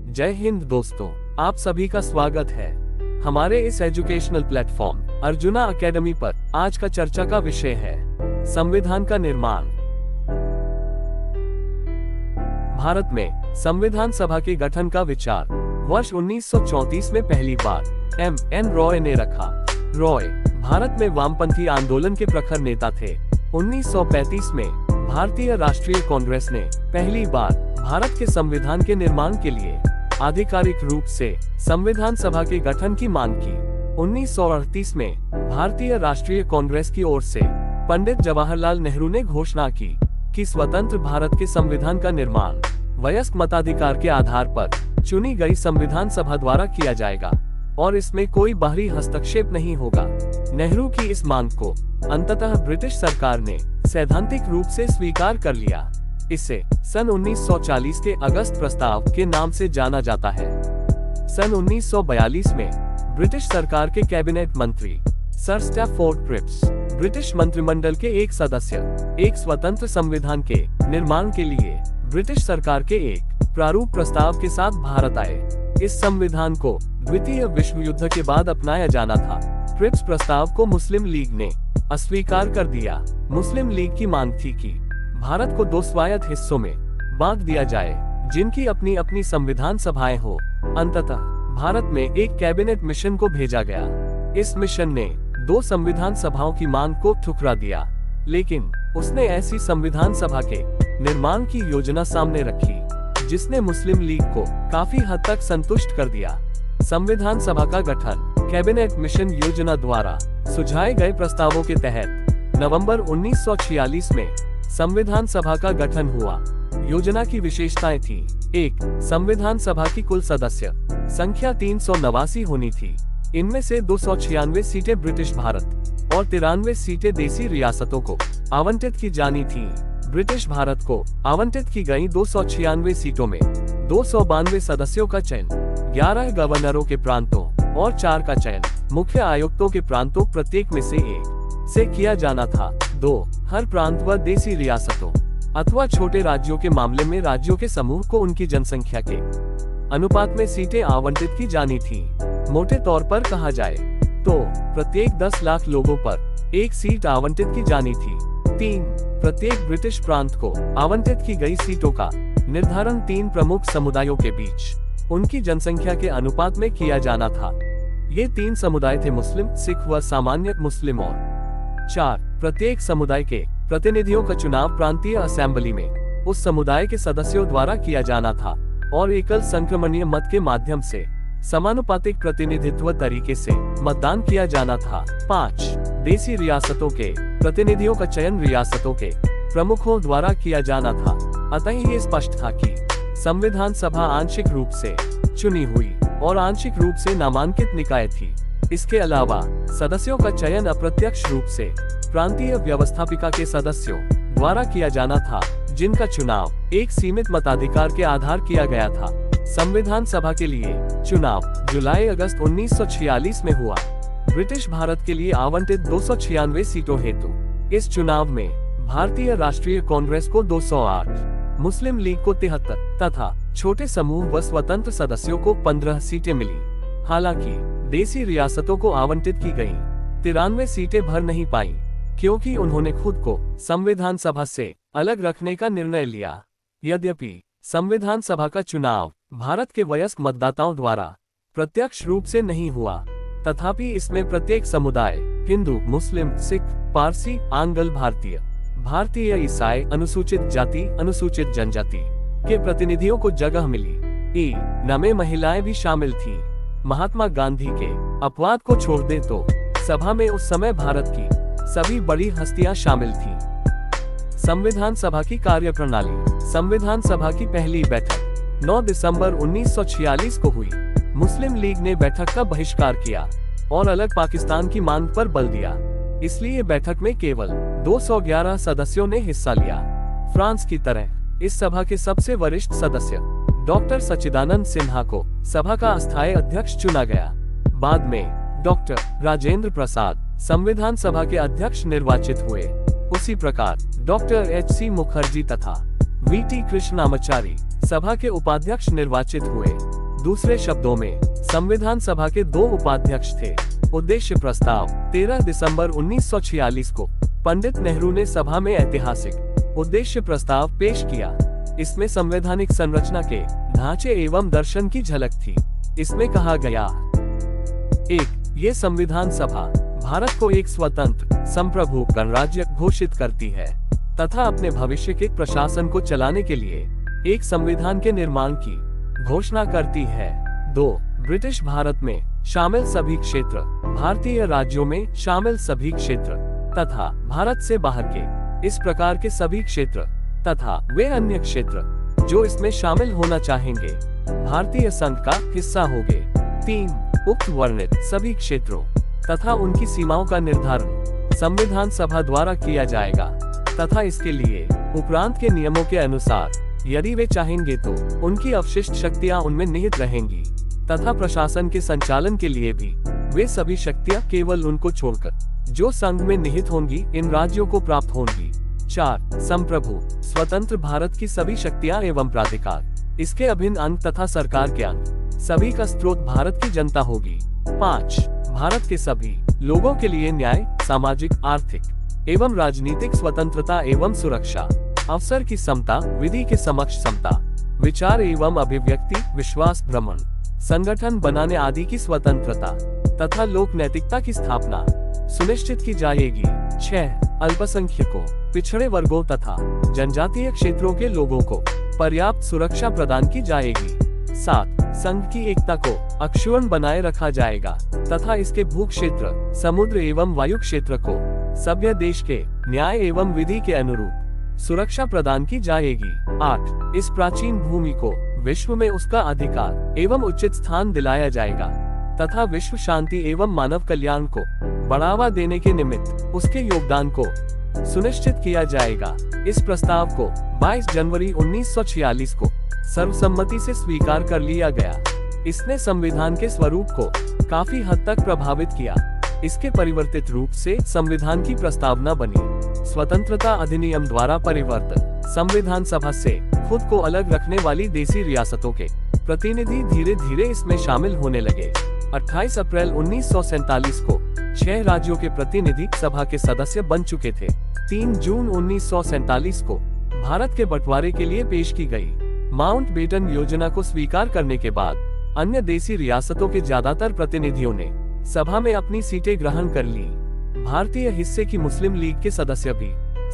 जय हिंद दोस्तों, आप सभी का स्वागत है हमारे इस एजुकेशनल प्लेटफॉर्म अर्जुना एकेडमी पर। आज का चर्चा का विषय है संविधान का निर्माण। भारत में संविधान सभा के गठन का विचार वर्ष 1934 में पहली बार एम.एन. रॉय ने रखा। रॉय भारत में वामपंथी आंदोलन के प्रखर नेता थे। 1935 में भारतीय राष्ट्रीय कांग्रेस ने पहली बार भारत के संविधान के निर्माण के लिए आधिकारिक रूप से संविधान सभा के गठन की मांग की। 1938 में भारतीय राष्ट्रीय कांग्रेस की ओर से पंडित जवाहरलाल नेहरू ने घोषणा की कि स्वतंत्र भारत के संविधान का निर्माण वयस्क मताधिकार के आधार पर चुनी गई संविधान सभा द्वारा किया जाएगा और इसमें कोई बाहरी हस्तक्षेप नहीं होगा। नेहरू की इस मांग को अंततः ब्रिटिश सरकार ने सैद्धांतिक रूप से स्वीकार कर लिया। इसे सन 1940 के अगस्त प्रस्ताव के नाम से जाना जाता है। सन 1942 में ब्रिटिश सरकार के कैबिनेट मंत्री सर स्टैफोर्ड क्रिप्स ब्रिटिश मंत्रिमंडल के एक सदस्य एक स्वतंत्र संविधान के निर्माण के लिए ब्रिटिश सरकार के एक प्रारूप प्रस्ताव के साथ भारत आए। इस संविधान को द्वितीय विश्व युद्ध के बाद अपनाया जाना था। क्रिप्स प्रस्ताव को मुस्लिम लीग ने अस्वीकार कर दिया। मुस्लिम लीग की मांग थी कि भारत को दो स्वायत्त हिस्सों में बांट दिया जाए, जिनकी अपनी अपनी संविधान सभाएं हो। अंततः भारत में एक कैबिनेट मिशन को भेजा गया। इस मिशन ने दो संविधान सभाओं की मांग को ठुकरा दिया, लेकिन उसने ऐसी संविधान सभा के निर्माण की योजना सामने रखी जिसने मुस्लिम लीग को काफी हद तक संतुष्ट कर दिया। संविधान सभा का गठन कैबिनेट मिशन योजना द्वारा सुझाए गए प्रस्तावों के तहत नवंबर 1946 में संविधान सभा का गठन हुआ। योजना की विशेषताएं थी: 1. संविधान सभा की कुल सदस्य संख्या 389 होनी थी। इनमें से 296 सीटें ब्रिटिश भारत और 93 सीटें देसी रियासतों को आवंटित की जानी थी। ब्रिटिश भारत को आवंटित की गई 296 सीटों में 292 सदस्यों का चयन 11 गवर्नरों के प्रांतों और 4 का चयन मुख्य आयुक्तों के प्रांतों प्रत्येक में से एक से किया जाना था। 2. हर प्रांत व देसी रियासतों अथवा छोटे राज्यों के मामले में राज्यों के समूह को उनकी जनसंख्या के अनुपात में सीटें आवंटित की जानी थी। मोटे तौर पर कहा जाए तो प्रत्येक 10 लाख लोगों पर एक सीट आवंटित की जानी थी। 3. प्रत्येक ब्रिटिश प्रांत को आवंटित की गई सीटों का निर्धारण 3 प्रमुख समुदायों के बीच उनकी जनसंख्या के अनुपात में किया जाना था। ये 3 समुदाय थे: मुस्लिम, सिख व सामान्य मुस्लिम। और 4. प्रत्येक समुदाय के प्रतिनिधियों का चुनाव प्रांतीय असेंबली में उस समुदाय के सदस्यों द्वारा किया जाना था और एकल संक्रमणीय मत के माध्यम से समानुपातिक प्रतिनिधित्व तरीके से मतदान किया जाना था। 5. देसी रियासतों के प्रतिनिधियों का चयन रियासतों के प्रमुखों द्वारा किया जाना था। अतः ये स्पष्ट था कि संविधान सभा आंशिक रूप से चुनी हुई और आंशिक रूप से नामांकित निकाय थी। इसके अलावा सदस्यों का चयन अप्रत्यक्ष रूप से प्रांतीय व्यवस्थापिका के सदस्यों द्वारा किया जाना था, जिनका चुनाव एक सीमित मताधिकार के आधार किया गया था। संविधान सभा के लिए चुनाव जुलाई-अगस्त 1946 में हुआ। ब्रिटिश भारत के लिए आवंटित 296 सीटों हेतु इस चुनाव में भारतीय राष्ट्रीय कांग्रेस को 208, मुस्लिम लीग को 73 तथा छोटे समूह व स्वतंत्र सदस्यों को 15 सीटें मिली। हालांकि देसी रियासतों को आवंटित की गईं 93 सीटें भर नहीं पाईं, क्योंकि उन्होंने खुद को संविधान सभा से अलग रखने का निर्णय लिया। यद्यपि संविधान सभा का चुनाव भारत के वयस्क मतदाताओं द्वारा प्रत्यक्ष रूप से नहीं हुआ, तथापि इसमें प्रत्येक समुदाय हिंदू, मुस्लिम, सिख, पारसी, आंग्ल भारतीय, भारतीय ईसाई, अनुसूचित जाति, अनुसूचित जनजाति के प्रतिनिधियों को जगह मिली। नमे महिलाएं भी शामिल थीं। महात्मा गांधी के अपवाद को छोड़ दे तो सभा में उस समय भारत की सभी बड़ी हस्तियां शामिल थीं। संविधान सभा की कार्यप्रणाली। संविधान सभा की पहली बैठक 9 दिसंबर 1946 को हुई। मुस्लिम लीग ने बैठक का बहिष्कार किया और अलग पाकिस्तान की मांग पर बल दिया। इसलिए बैठक में केवल 211 सदस्यों ने हिस्सा लिया। फ्रांस की तरह इस सभा के सबसे वरिष्ठ सदस्य डॉक्टर सच्चिदानंद सिन्हा को सभा का अस्थायी अध्यक्ष चुना गया। बाद में डॉक्टर राजेंद्र प्रसाद संविधान सभा के अध्यक्ष निर्वाचित हुए। उसी प्रकार डॉक्टर H.C. मुखर्जी तथा V.T. कृष्णामाचारी सभा के उपाध्यक्ष निर्वाचित हुए। दूसरे शब्दों में, संविधान सभा के 2 उपाध्यक्ष थे। उद्देश्य प्रस्ताव 13 दिसंबर 1946 को पंडित नेहरू ने सभा में ऐतिहासिक उद्देश्य प्रस्ताव पेश किया। इसमें संवैधानिक संरचना के ढांचे एवं दर्शन की झलक थी। इसमें कहा गया 1. ये संविधान सभा भारत को एक स्वतंत्र संप्रभु गणराज्य घोषित करती है तथा अपने भविष्य के प्रशासन को चलाने के लिए एक संविधान के निर्माण की घोषणा करती है। 2. ब्रिटिश भारत में शामिल सभी क्षेत्र, भारतीय राज्यों में शामिल सभी क्षेत्र तथा भारत से बाहर के इस प्रकार के सभी क्षेत्र तथा वे अन्य क्षेत्र जो इसमें शामिल होना चाहेंगे, भारतीय संघ का हिस्सा होंगे। 3. उक्त वर्णित सभी क्षेत्रों तथा उनकी सीमाओं का निर्धारण संविधान सभा द्वारा किया जाएगा तथा इसके लिए उपरांत के नियमों के अनुसार यदि वे चाहेंगे तो उनकी अवशिष्ट शक्तियां उनमें निहित रहेंगी तथा प्रशासन के संचालन के लिए भी वे सभी शक्तियां केवल उनको छोड़कर जो संघ में निहित होंगी इन राज्यों को प्राप्त होंगी। 4. संप्रभु स्वतंत्र भारत की सभी शक्तियां एवं प्राधिकार, इसके अभिन्न अंग तथा सरकार के अंग सभी का स्रोत भारत की जनता होगी। 5. भारत के सभी लोगों के लिए न्याय, सामाजिक, आर्थिक एवं राजनीतिक स्वतंत्रता एवं सुरक्षा, अवसर की समता, विधि के समक्ष समता, विचार एवं अभिव्यक्ति, विश्वास, भ्रमण, संगठन बनाने आदि की स्वतंत्रता तथा लोक नैतिकता की स्थापना सुनिश्चित की जाएगी। 6. अल्पसंख्यकों, पिछड़े वर्गों तथा जनजातीय क्षेत्रों के लोगों को पर्याप्त सुरक्षा प्रदान की जाएगी। 7. संघ की एकता को अक्षुण्ण बनाए रखा जाएगा तथा इसके भू क्षेत्र, समुद्र एवं वायु क्षेत्र को सभ्य देश के न्याय एवं विधि के अनुरूप सुरक्षा प्रदान की जाएगी। 8. इस प्राचीन भूमि को विश्व में उसका अधिकार एवं उचित स्थान दिलाया जाएगा तथा विश्व शांति एवं मानव कल्याण को बढ़ावा देने के निमित्त उसके योगदान को सुनिश्चित किया जाएगा। इस प्रस्ताव को 22 जनवरी 1946 को सर्वसम्मति से स्वीकार कर लिया गया। इसने संविधान के स्वरूप को काफी हद तक प्रभावित किया। इसके परिवर्तित रूप से संविधान की प्रस्तावना बनी। स्वतंत्रता अधिनियम द्वारा परिवर्तन संविधान सभा से खुद को अलग रखने वाली देसी रियासतों के प्रतिनिधि धीरे धीरे इसमें शामिल होने लगे। 28 अप्रैल 1947 को 6 राज्यों के प्रतिनिधि सभा के सदस्य बन चुके थे। 3 जून 1947 को भारत के बंटवारे के लिए पेश की गई माउंटबेटन योजना को स्वीकार करने के बाद अन्य देसी रियासतों के ज्यादातर प्रतिनिधियों ने सभा में अपनी सीटें ग्रहण कर ली। भारतीय हिस्से की मुस्लिम लीग के सदस्य भी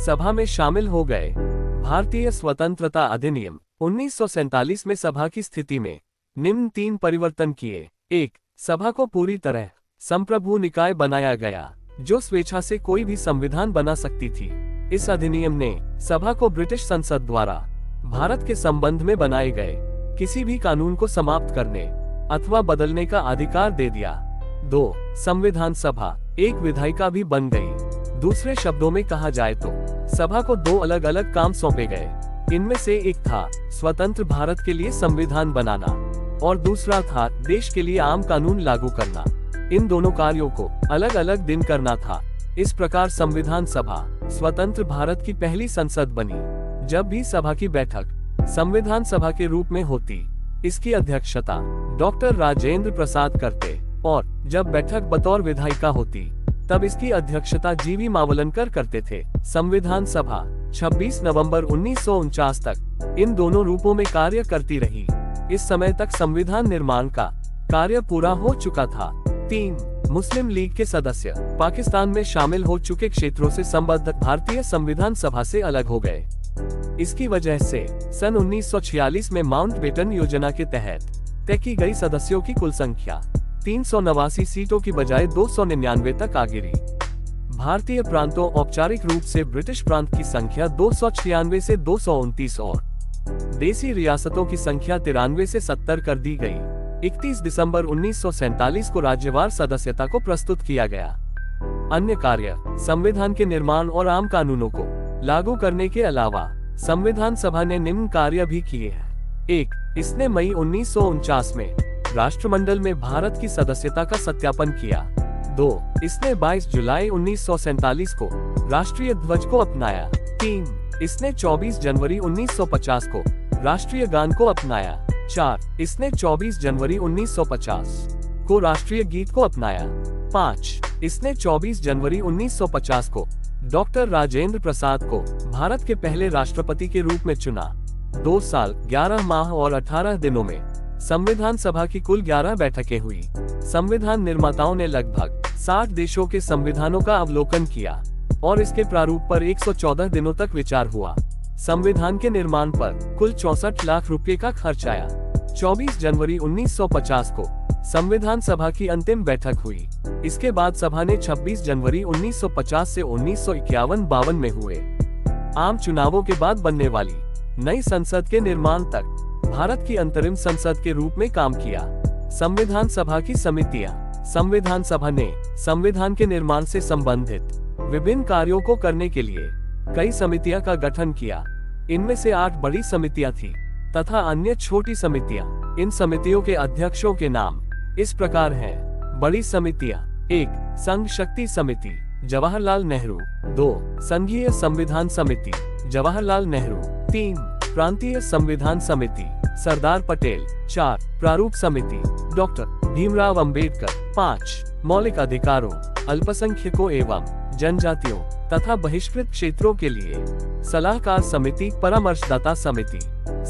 सभा में शामिल हो गए। भारतीय स्वतंत्रता अधिनियम 1947 में सभा की स्थिति में निम्न 3 परिवर्तन किए। 1. सभा को पूरी तरह संप्रभु निकाय बनाया गया जो स्वेच्छा से कोई भी संविधान बना सकती थी। इस अधिनियम ने सभा को ब्रिटिश संसद द्वारा भारत के संबंध में बनाए गए किसी भी कानून को समाप्त करने अथवा बदलने का अधिकार दे दिया। 2. संविधान सभा एक विधायिका भी बन गई। दूसरे शब्दों में कहा जाए तो सभा को 2 अलग अलग काम सौंपे गए। इनमें से एक था स्वतंत्र भारत के लिए संविधान बनाना और दूसरा था देश के लिए आम कानून लागू करना। इन दोनों कार्यों को अलग अलग दिन करना था। इस प्रकार संविधान सभा स्वतंत्र भारत की पहली संसद बनी। जब भी सभा की बैठक संविधान सभा के रूप में होती, इसकी अध्यक्षता डॉक्टर राजेंद्र प्रसाद करते और जब बैठक बतौर विधायिका होती तब इसकी अध्यक्षता जीवी मावलंकर करते थे। संविधान सभा 26 नवंबर 1949 तक इन दोनों रूपों में कार्य करती रही। इस समय तक संविधान निर्माण का कार्य पूरा हो चुका था। 3. मुस्लिम लीग के सदस्य पाकिस्तान में शामिल हो चुके क्षेत्रों से संबद्ध भारतीय संविधान सभा से अलग हो गए। इसकी वजह से सन 1946 में माउंटबेटन योजना के तहत तय की गई सदस्यों की कुल संख्या 389 सीटों की बजाय 299 तक आ गिरी। भारतीय प्रांतों औपचारिक रूप से ब्रिटिश प्रांत की संख्या 296 से 229 और देसी रियासतों की संख्या 93 से 70 कर दी गई। 31 दिसंबर 1947 को राज्यवार सदस्यता को प्रस्तुत किया गया। अन्य कार्य संविधान के निर्माण और आम कानूनों को लागू करने के अलावा संविधान सभा ने निम्न कार्य भी किए हैं। 1. इसने मई 1949 में राष्ट्रमंडल में भारत की सदस्यता का सत्यापन किया। 2. इसने 22 जुलाई 1947 को राष्ट्रीय ध्वज को अपनाया। 3. इसने 24 जनवरी 1950 को राष्ट्रीय गान को अपनाया। 4. इसने 24 जनवरी 1950 को राष्ट्रीय गीत को अपनाया। 5. इसने 24 जनवरी 1950 को डॉक्टर राजेंद्र प्रसाद को भारत के पहले राष्ट्रपति के रूप में चुना। 2 साल 11 माह और 18 दिनों में संविधान सभा की कुल 11 बैठकें हुई। संविधान निर्माताओं ने लगभग 60 देशों के संविधानों का अवलोकन किया और इसके प्रारूप पर 114 दिनों तक विचार हुआ। संविधान के निर्माण पर कुल 64 लाख रुपए का खर्च आया। 24 जनवरी 1950 को संविधान सभा की अंतिम बैठक हुई। इसके बाद सभा ने 26 जनवरी 1950 से 1951-52 में हुए आम चुनावों के बाद बनने वाली नई संसद के निर्माण तक भारत की अंतरिम संसद के रूप में काम किया। संविधान सभा की समितियां। संविधान सभा ने संविधान के निर्माण से संबंधित विभिन्न कार्यों को करने के लिए कई समितियां का गठन किया। इनमें से 8 बड़ी समितियां थी तथा अन्य छोटी समितियां। इन समितियों के अध्यक्षों के नाम इस प्रकार हैं। बड़ी समितियां। 1. संघ शक्ति समिति जवाहरलाल नेहरू। 2. संघीय संविधान समिति जवाहरलाल नेहरू। 3. प्रांतीय संविधान समिति सरदार पटेल। 4. प्रारूप समिति डॉक्टर भीमराव अंबेडकर। 5. मौलिक अधिकारों, अल्पसंख्यकों एवं जनजातियों तथा बहिष्कृत क्षेत्रों के लिए सलाहकार समिति परामर्शदाता समिति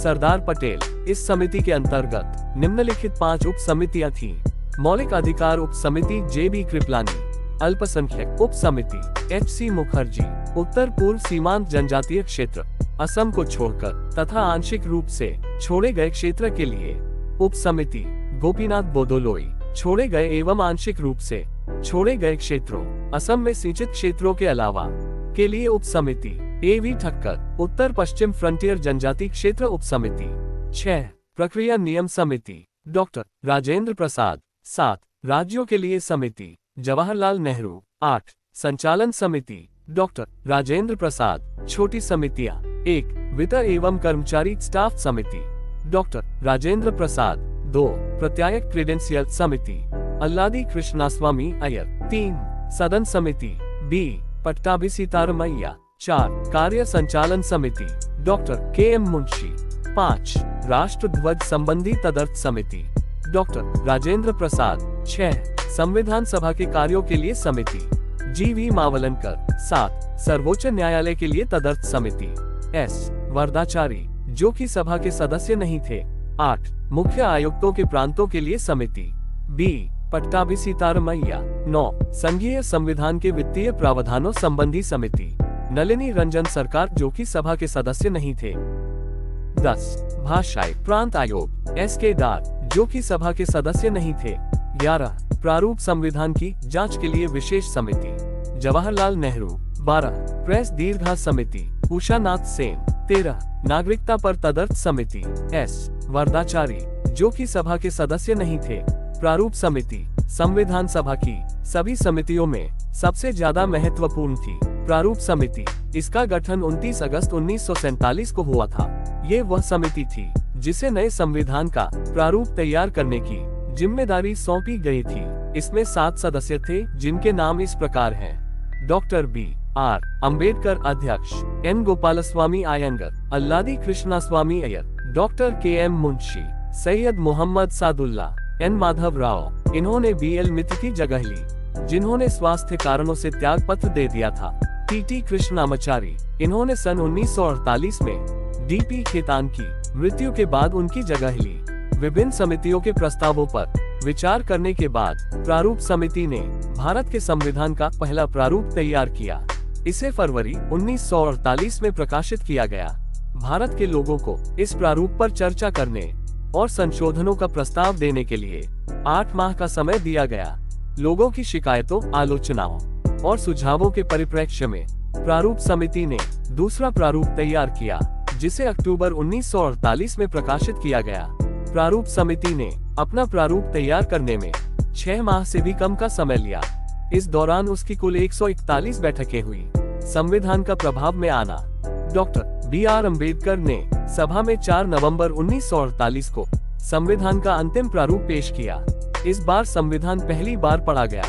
सरदार पटेल। इस समिति के अंतर्गत निम्नलिखित 5 उप समितियां थीं। मौलिक अधिकार उप समिति JB कृपलानी। अल्पसंख्यक उप समिति HC मुखर्जी। उत्तर पूर्व सीमांत जनजातीय क्षेत्र असम को छोड़कर तथा आंशिक रूप से छोड़े गए क्षेत्र के लिए उप समिति गोपीनाथ बोदोलोई। छोड़े गए एवं आंशिक रूप से छोड़े गए क्षेत्रों असम में सिंचित क्षेत्रों के अलावा के लिए उप समिति AV ठक्कर। उत्तर पश्चिम फ्रंटियर जनजाति क्षेत्र उप समिति। 6. प्रक्रिया नियम समिति डॉक्टर राजेंद्र प्रसाद। 7. राज्यों के लिए समिति जवाहरलाल नेहरू। 8. संचालन समिति डॉक्टर राजेंद्र प्रसाद। छोटी समितियां। 1. वित्त एवं कर्मचारी स्टाफ समिति डॉक्टर राजेंद्र प्रसाद। 2. प्रत्यायक क्रेडेंशियल समिति अल्लादी कृष्णास्वामी अय्यर। 3. सदन समिति B. पट्टाभी सीतारमैया। 4. कार्य संचालन समिति डॉक्टर KM मुंशी। 5. राष्ट्र ध्वज संबंधी तदर्थ समिति डॉक्टर राजेंद्र प्रसाद। 6. संविधान सभा के कार्यों के लिए समिति GV मावलंकर। 7. सर्वोच्च न्यायालय के लिए तदर्थ समिति S. वरदाचारी जो कि सभा के सदस्य नहीं थे। 8. मुख्य आयुक्तों के प्रांतों के लिए समिति B. पट्टाभी सीतारमैया। 9. संघीय संविधान के वित्तीय प्रावधानों संबंधी समिति नलिनी रंजन सरकार जो कि सभा के सदस्य नहीं थे। 10. भाषाई प्रांत आयोग SK डार जो कि सभा के सदस्य नहीं थे। 11. प्रारूप संविधान की जांच के लिए विशेष समिति जवाहरलाल नेहरू। 12. प्रेस दीर्घा समिति उषा नाथ सेन। 13. नागरिकता पर तदर्थ समिति S. वरदाचारी जो कि सभा के सदस्य नहीं थे। प्रारूप समिति संविधान सभा की सभी समितियों में सबसे ज्यादा महत्वपूर्ण थी प्रारूप समिति। इसका गठन 29 अगस्त 1947 को हुआ था। ये वह समिति थी जिसे नए संविधान का प्रारूप तैयार करने की जिम्मेदारी सौंपी गई थी। इसमें 7 सदस्य थे जिनके नाम इस प्रकार हैं। Doctor B.R. अंबेडकर अध्यक्ष, N. Gopalaswami Ayyangar, Alladi Krishnaswami Iyer, doctor KM Munshi, Syed Mohammad Saadulla, N. Madhav Rao. इन्होंने BL मित्र की जगह ली जिन्होंने स्वास्थ्य कारणों से त्याग पत्र दे दिया था। T.T. कृष्णामाचारी। इन्होंने सन 1948 में D.P. खेतान की मृत्यु के बाद उनकी जगह ली। विभिन्न समितियों के प्रस्तावों पर विचार करने के बाद प्रारूप समिति ने भारत के संविधान का पहला प्रारूप तैयार किया। इसे फरवरी 1948 में प्रकाशित किया गया। भारत के लोगों को इस प्रारूप पर चर्चा करने और संशोधनों का प्रस्ताव देने के लिए 8 माह का समय दिया गया। लोगों की शिकायतों, आलोचनाओं और सुझावों के परिप्रेक्ष्य में प्रारूप समिति ने दूसरा प्रारूप तैयार किया जिसे अक्टूबर 1948 में प्रकाशित किया गया। प्रारूप समिति ने अपना प्रारूप तैयार करने में 6 माह से भी कम का समय लिया। इस दौरान उसकी कुल 141 बैठकें हुई। संविधान का प्रभाव में आना। Doctor B.R. अंबेडकर ने सभा में 4 नवंबर 1948 को संविधान का अंतिम प्रारूप पेश किया। इस बार संविधान पहली बार पढ़ा गया।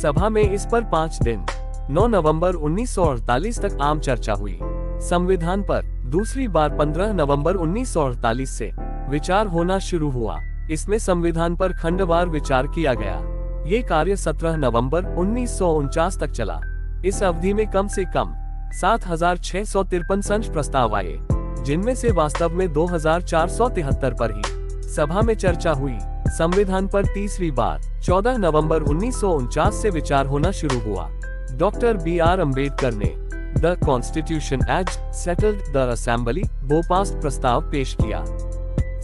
सभा में इस पर 5 दिन 9 नवंबर 1948 तक आम चर्चा हुई। संविधान पर दूसरी बार 15 नवंबर 1948 से विचार होना शुरू हुआ। इसमें संविधान पर खंडवार विचार किया गया। ये कार्य 17 नवंबर 1949 तक चला। इस अवधि में कम से कम 7,653 संशोधन प्रस्ताव आए, जिनमें से वास्तव में 2,473 पर ही सभा में चर्चा हुई। संविधान पर तीसरी बार 14 नवंबर 1949 से विचार होना शुरू हुआ। Doctor B.R. अम्बेडकर ने the constitution as settled the assembly be passed प्रस्ताव पेश किया।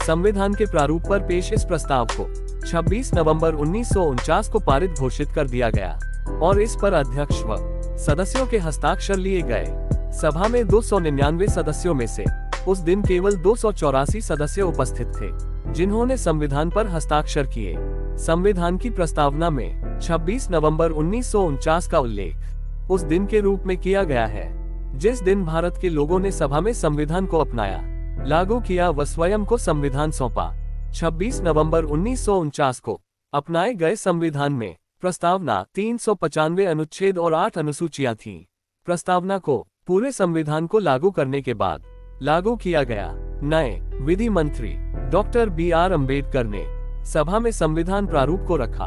संविधान के प्रारूप पर पेश इस प्रस्ताव को 26 नवंबर 1949 को पारित घोषित कर दिया गया और इस पर अध्यक्ष व सदस्यों के हस्ताक्षर लिए गए। सभा में 299 सदस्यों में से उस दिन केवल 284 सदस्य उपस्थित थे, जिन्होंने संविधान पर हस्ताक्षर किए। संविधान की प्रस्तावना में 26 नवंबर 1949 का उल्लेख उस दिन के रूप में किया गया है, जिस दिन भारत के लोगों ने सभा में संविधान को अपनाया, लागू किया व स्वयं को संविधान सौंपा। 26 नवंबर 1949 को अपनाए गए संविधान में प्रस्तावना 395 अनुच्छेद और 8 अनुसूचियां थीं। प्रस्तावना को पूरे संविधान को लागू करने के बाद लागू किया गया। नए विधि मंत्री डॉक्टर B.R. अम्बेडकर ने सभा में संविधान प्रारूप को रखा।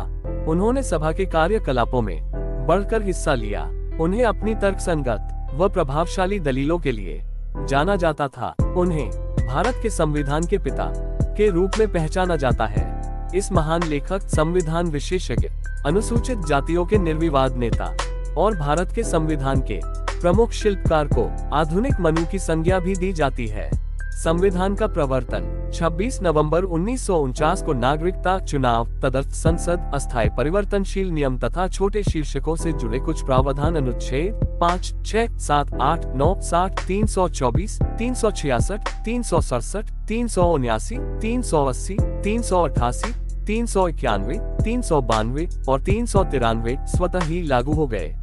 उन्होंने सभा के कार्यकलापों में बढ़कर हिस्सा लिया। उन्हें अपनी तर्कसंगत व प्रभावशाली दलीलों के लिए जाना जाता था। उन्हें भारत के संविधान के पिता के रूप में पहचाना जाता है। इस महान लेखक, संविधान विशेषज्ञ, अनुसूचित जातियों के निर्विवाद नेता और भारत के संविधान के प्रमुख शिल्पकार को आधुनिक मनु की संज्ञा भी दी जाती है। संविधान का प्रवर्तन 26 नवंबर 1949 को नागरिकता, चुनाव, तदर्थ संसद, अस्थायी परिवर्तनशील नियम तथा छोटे शीर्षकों से जुड़े कुछ प्रावधान अनुच्छेद 5, 6, 7, 8, 9, 60, 324, 366, 367, 379, 380, 388, 391, 392 और 393 स्वतः ही लागू हो गए।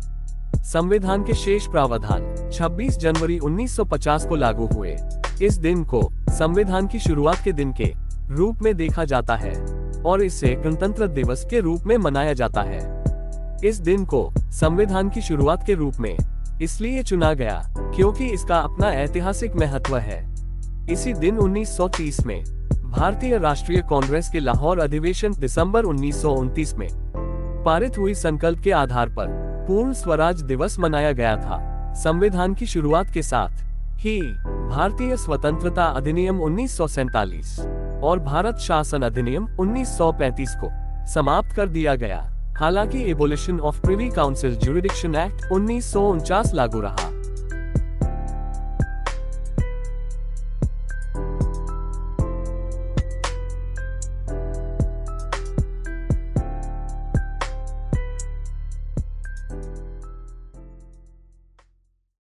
संविधान के शेष प्रावधान 26 जनवरी 1950 को लागू हुए। इस दिन को संविधान की शुरुआत के दिन के रूप में देखा जाता है और इसे गणतंत्र दिवस के रूप में मनाया जाता है। इस दिन को संविधान की शुरुआत के रूप में इसलिए चुना गया क्योंकि इसका अपना ऐतिहासिक महत्व है। इसी दिन 1930 में भारतीय राष्ट्रीय कांग्रेस के लाहौर अधिवेशन दिसंबर 1929 में पारित हुई संकल्प के आधार पर पूर्ण स्वराज दिवस मनाया गया था। संविधान की शुरुआत के साथ ही भारतीय स्वतंत्रता अधिनियम 1947 और भारत शासन अधिनियम 1935 को समाप्त कर दिया गया। हालांकि abolition of privy council jurisdiction act 1949 लागू रहा।